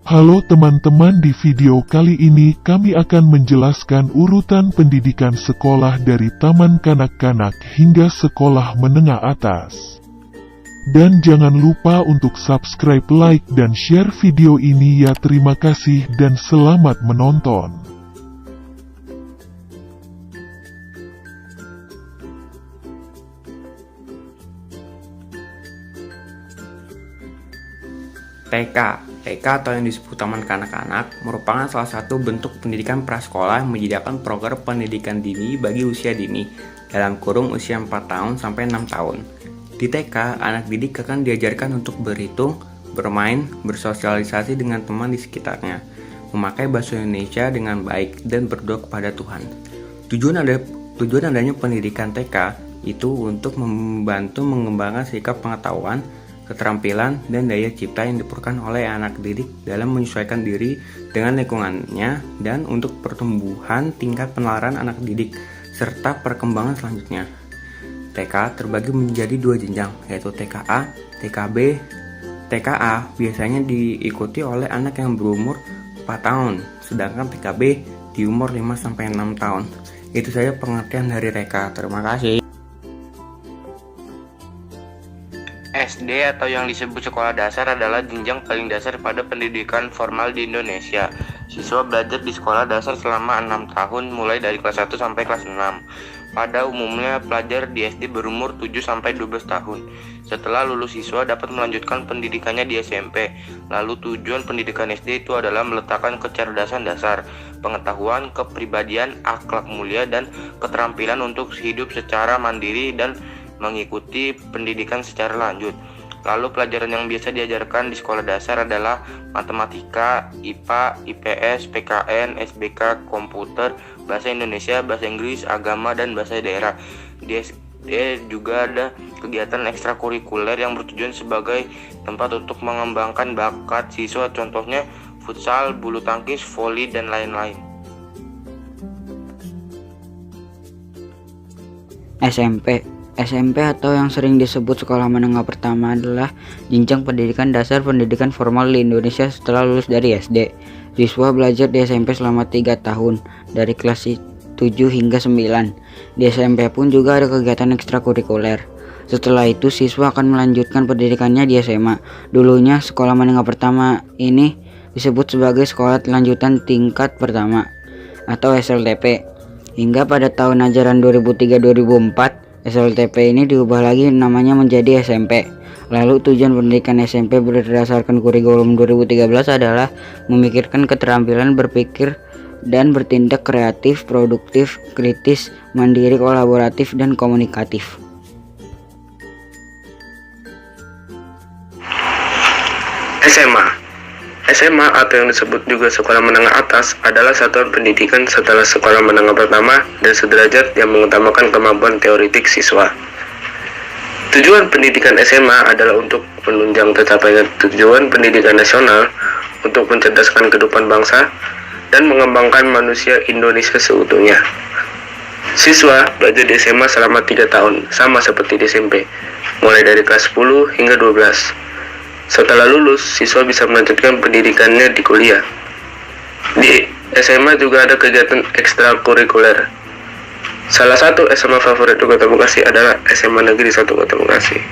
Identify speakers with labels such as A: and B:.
A: Halo teman-teman, di video kali ini kami akan menjelaskan urutan pendidikan sekolah dari taman kanak-kanak hingga sekolah menengah atas. Dan jangan lupa untuk subscribe, like, dan share video ini ya. Terima kasih dan selamat menonton.
B: TK atau yang disebut Taman Kanak-Kanak merupakan salah satu bentuk pendidikan prasekolah yang menyediakan program pendidikan dini bagi usia dini dalam kurung usia 4 tahun sampai 6 tahun. Di TK, anak didik akan diajarkan untuk berhitung, bermain, bersosialisasi dengan teman di sekitarnya, memakai bahasa Indonesia dengan baik, dan berdoa kepada Tuhan. Tujuan adanya pendidikan TK itu untuk membantu mengembangkan sikap pengetahuan, keterampilan, dan daya cipta yang diperlukan oleh anak didik dalam menyesuaikan diri dengan lingkungannya dan untuk pertumbuhan tingkat penalaran anak didik serta perkembangan selanjutnya. TK terbagi menjadi 2 jenjang, yaitu TKA, TKB. TKA biasanya diikuti oleh anak yang berumur 4 tahun, sedangkan TKB di umur 5-6 tahun. Itu saja pengertian dari TK. Terima kasih.
C: SD atau yang disebut sekolah dasar adalah jenjang paling dasar pada pendidikan formal di Indonesia. Siswa belajar di sekolah dasar selama 6 tahun mulai dari kelas 1 sampai kelas 6. Pada umumnya pelajar di SD berumur 7 sampai 12 tahun. Setelah lulus, siswa dapat melanjutkan pendidikannya di SMP. Lalu tujuan pendidikan SD itu adalah meletakkan kecerdasan dasar, pengetahuan, kepribadian, akhlak mulia, dan keterampilan untuk hidup secara mandiri dan mengikuti pendidikan secara lanjut. Lalu pelajaran yang biasa diajarkan di sekolah dasar adalah matematika, IPA, IPS, PKN, SBK, komputer, bahasa Indonesia, bahasa Inggris, agama, dan bahasa daerah. Di SD juga ada kegiatan ekstrakurikuler yang bertujuan sebagai tempat untuk mengembangkan bakat siswa, contohnya futsal, bulu tangkis, voli, dan lain-lain.
D: SMP atau yang sering disebut sekolah menengah pertama adalah jenjang pendidikan dasar pendidikan formal di Indonesia setelah lulus dari SD. Siswa belajar di SMP selama 3 tahun, dari kelas 7 hingga 9. Di SMP pun juga ada kegiatan ekstrakurikuler. Setelah itu siswa akan melanjutkan pendidikannya di SMA. Dulunya sekolah menengah pertama ini disebut sebagai sekolah lanjutan tingkat pertama atau SLTP. Hingga pada tahun ajaran 2003-2004 SLTP ini diubah lagi namanya menjadi SMP. Lalu tujuan pendidikan SMP berdasarkan kurikulum 2013 adalah memikirkan keterampilan berpikir dan bertindak kreatif, produktif, kritis, mandiri, kolaboratif, dan komunikatif.
E: SMA atau yang disebut juga sekolah menengah atas adalah satuan pendidikan setelah sekolah menengah pertama dan sederajat yang mengutamakan kemampuan teoretik siswa. Tujuan pendidikan SMA adalah untuk menunjang tercapainya tujuan pendidikan nasional, untuk mencerdaskan kehidupan bangsa, dan mengembangkan manusia Indonesia seutuhnya. Siswa belajar di SMA selama 3 tahun, sama seperti di SMP, mulai dari kelas 10 hingga 12. Setelah lulus, siswa bisa melanjutkan pendidikannya di kuliah. Di SMA juga ada kegiatan ekstrakurikuler. Salah satu SMA favorit Kota Bekasi adalah SMA Negeri 1 Kota Bekasi.